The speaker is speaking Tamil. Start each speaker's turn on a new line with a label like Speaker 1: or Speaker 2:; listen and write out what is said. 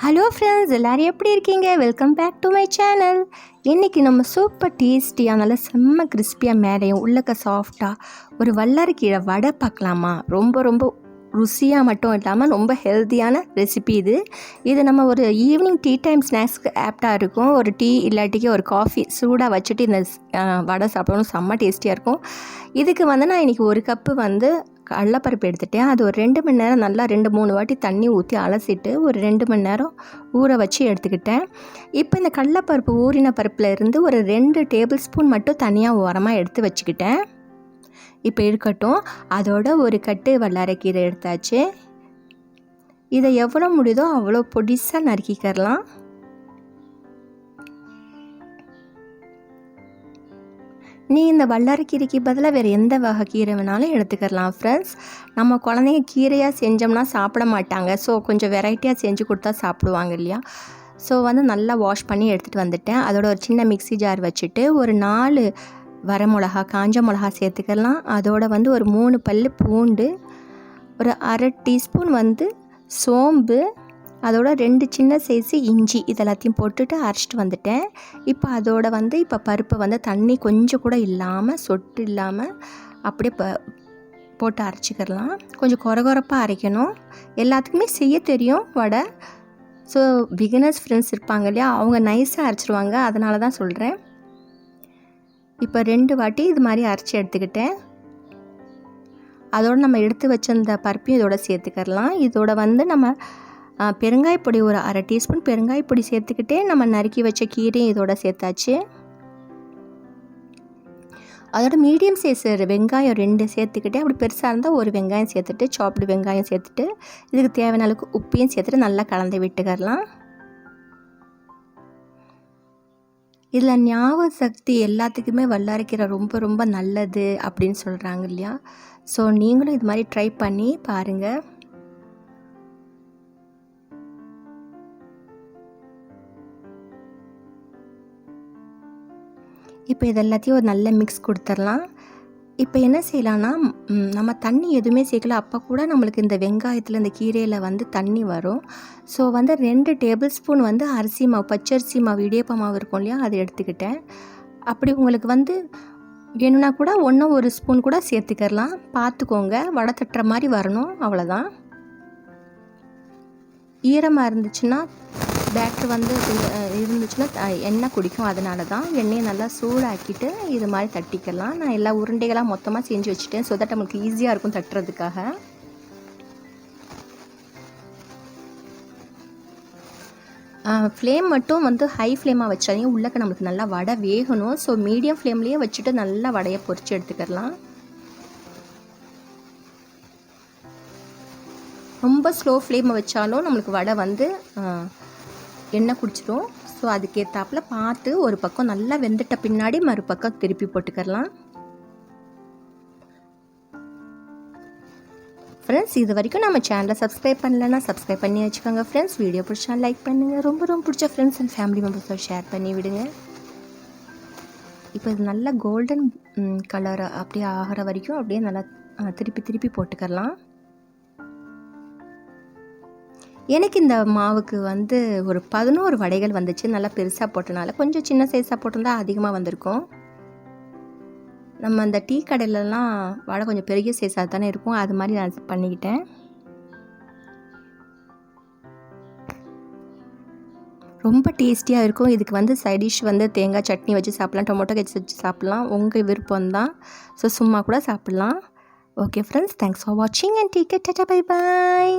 Speaker 1: ஹலோ ஃப்ரெண்ட்ஸ், எல்லோரும் எப்படி இருக்கீங்க? Welcome back to my channel. இன்றைக்கி நம்ம சூப்பர் டேஸ்டியாக நல்லா செம்ம கிறிஸ்பியாக மேலேயும் உள்ளக்க சாஃப்டாக ஒரு வல்லாரைக்கீரை வடை பார்க்கலாமா? ரொம்ப ரொம்ப ருசியாக மட்டும் இல்லாமல் ரொம்ப ஹெல்த்தியான ரெசிபி இது நம்ம ஒரு ஈவினிங் டீ டைம் ஸ்நாக்ஸ்க்கு ஆப்டாக இருக்கும். ஒரு டீ இல்லாட்டிக்கு ஒரு காஃபி சூடாக வச்சுட்டு இந்த வடை சாப்பிடணும், செம்ம டேஸ்டியாக இருக்கும். இதுக்கு நான் இன்றைக்கி ஒரு கப்பு கடலைப்பருப்பு எடுத்துட்டேன். அது ஒரு 2 மணி நேரம் நல்லா 2-3 வாட்டி தண்ணி ஊற்றி அலசிட்டு ஒரு 2 மணி நேரம் ஊற வச்சு எடுத்துக்கிட்டேன். இப்போ இந்த கடலைப்பருப்பு ஊறின பருப்பில் இருந்து ஒரு 2 டேபிள் ஸ்பூன் மட்டும் தனியாக ஓரமாக எடுத்து வச்சுக்கிட்டேன். இப்போ இருக்கட்டும். அதோட ஒரு கட்டு வல்லாரைக்கீரை எடுத்தாச்சு. இதை எவ்வளோ முடியுதோ அவ்வளோ பொடிசாக நறுக்கிக்கிறலாம். நீ இந்த வல்லாரைக்கீரைக்கு பதிலாக வேறு எந்த வகை கீரை வேணாலும் எடுத்துக்கலாம் ஃப்ரெண்ட்ஸ். நம்ம குழந்தைங்க கீரையாக செஞ்சோம்னா சாப்பிட மாட்டாங்க. ஸோ கொஞ்சம் வெரைட்டியாக செஞ்சு கொடுத்தா சாப்பிடுவாங்க இல்லையா? ஸோ நல்லா வாஷ் பண்ணி எடுத்துகிட்டு வந்துட்டேன். அதோட ஒரு சின்ன மிக்ஸி ஜார் வச்சுட்டு ஒரு 4 வரமிளகா, காஞ்ச மிளகா சேர்த்துக்கலாம். அதோட ஒரு 3 பல் பூண்டு, ஒரு அரை டீஸ்பூன் சோம்பு, அதோட 2 சின்ன சைஸு இஞ்சி இதெல்லாத்தையும் போட்டுட்டு அரைச்சிட்டு வந்துட்டேன். இப்போ அதோட இப்போ பருப்பை தண்ணி கொஞ்சம் கூட இல்லாமல் சொட்டு இல்லாமல் அப்படியே போட்டு அரைச்சிக்கிறலாம். கொஞ்சம் கொரகொரப்பாக அரைக்கணும். எல்லாத்துக்குமே செய்ய தெரியும் வடை. ஸோ பிகினர்ஸ் ஃப்ரெண்ட்ஸ் இருப்பாங்க இல்லையா, அவங்க நைஸாக அரைச்சிருவாங்க. அதனால தான் சொல்கிறேன். இப்போ 2 வாட்டி இது மாதிரி அரைச்சி எடுத்துக்கிட்டேன். அதோடு நம்ம எடுத்து வச்சிருந்த பருப்பையும் இதோட சேர்த்துக்கலாம். இதோட நம்ம பெருங்காயப்பொடி ஒரு அரை டீஸ்பூன் பெருங்காயப்பொடி சேர்த்துக்கிட்டே நம்ம நறுக்கி வச்ச கீரையும் இதோட சேர்த்தாச்சு. அதோட மீடியம் சைஸ் வெங்காயம் 2 சேர்த்துக்கிட்டே, அப்படி பெருசாக இருந்தால் ஒரு வெங்காயம் சேர்த்துட்டு சாப்டு வெங்காயம் சேர்த்துட்டு இதுக்கு தேவையான அளவுக்கு உப்பையும் சேர்த்துட்டு நல்லா கலந்து விட்டுக்கலாம். இதில் ஞாபக சக்தி எல்லாத்துக்குமே வல்லாரைக்கீரை ரொம்ப ரொம்ப நல்லது அப்படின்னு சொல்கிறாங்க இல்லையா? ஸோ நீங்களும் இது மாதிரி ட்ரை பண்ணி பாருங்கள். இப்போ இது எல்லாத்தையும் ஒரு நல்ல மிக்ஸ் கொடுத்துடலாம். இப்போ என்ன செய்யலான்னா, நம்ம தண்ணி எதுவுமே சேர்க்கல. அப்போ கூட நம்மளுக்கு இந்த வெங்காயத்தில் இந்த கீரையில் தண்ணி வரும். ஸோ 2 டேபிள் ஸ்பூன் அரிசி மாவு, பச்சரிசி மாவு, இடியப்ப மாவு இருக்கும் இல்லையா, அதை எடுத்துக்கிட்டேன். அப்படி உங்களுக்கு வேணும்னா கூட ஒரு ஸ்பூன் கூட சேர்த்துக்கலாம். பார்த்துக்கோங்க, வடை தட்டுற மாதிரி வரணும், அவ்வளோதான். ஈரமாக இருந்துச்சுன்னா பேட்டர் இருந்துச்சுன்னா எண்ணெய் குடிக்கும். அதனால தான் எண்ணெயை நல்லா சூடாக்கிட்டு இது மாதிரி தட்டிக்கலாம். நான் எல்லா உருண்டைகளாக மொத்தமாக செஞ்சு வச்சுட்டேன். ஸோ தட் நம்மளுக்கு ஈஸியாக இருக்கும் தட்டுறதுக்காக. ஃப்ளேம் மட்டும் ஹை ஃப்ளேமாக வச்சாலையும் உள்ளக்க நம்மளுக்கு நல்லா வடை வேகணும். ஸோ மீடியம் ஃப்ளேம்லேயே வச்சுட்டு நல்லா வடையை பொரித்து எடுத்துக்கலாம். ரொம்ப ஸ்லோ ஃப்ளேமை வச்சாலும் நம்மளுக்கு வடை எண்ணெய் குடிச்சிடும். ஸோ அதுக்கேற்றாப்பில் பார்த்து ஒரு பக்கம் நல்லா வெந்துட்ட பின்னாடி மறுபக்கம் திருப்பி போட்டுக்கலாம். ஃப்ரெண்ட்ஸ், இது வரைக்கும் நம்ம சேனலை சப்ஸ்கிரைப் பண்ணலைன்னா சப்ஸ்கிரைப் பண்ணி வச்சுக்கோங்க ஃப்ரெண்ட்ஸ். வீடியோ பிடிச்சா லைக் பண்ணுங்கள். ரொம்ப ரொம்ப பிடிச்ச ஃப்ரெண்ட்ஸ் அண்ட் ஃபேமிலி மெம்பர்ஸோட ஷேர் பண்ணி விடுங்க. இப்போ இது நல்லா கோல்டன் கலர் அப்படியே ஆகிற வரைக்கும் அப்படியே நல்லா திருப்பி திருப்பி போட்டுக்கலாம். எனக்கு இந்த மாவுக்கு ஒரு 11 வடைகள் வந்துச்சு. நல்லா பெருசாக போட்டனால, கொஞ்சம் சின்ன சைஸாக போட்டிருந்தா அதிகமாக வந்திருக்கும். நம்ம அந்த டீ கடையிலலாம் வடை கொஞ்சம் பெரிய சைஸாக தானே இருக்கும், அது மாதிரி நான் பண்ணிக்கிட்டேன். ரொம்ப டேஸ்டியாக இருக்கும். இதுக்கு சைட் டிஷ் தேங்காய் சட்னி வச்சு சாப்பிட்லாம், டொமேட்டோ கெச்சப் வச்சு சாப்பிட்லாம். உங்கள் விருப்பம்தான். ஸோ சும்மா கூட சாப்பிட்லாம். ஓகே ஃப்ரெண்ட்ஸ், தேங்க்ஸ் ஃபார் வாட்சிங் and take care. Tata, bye bye.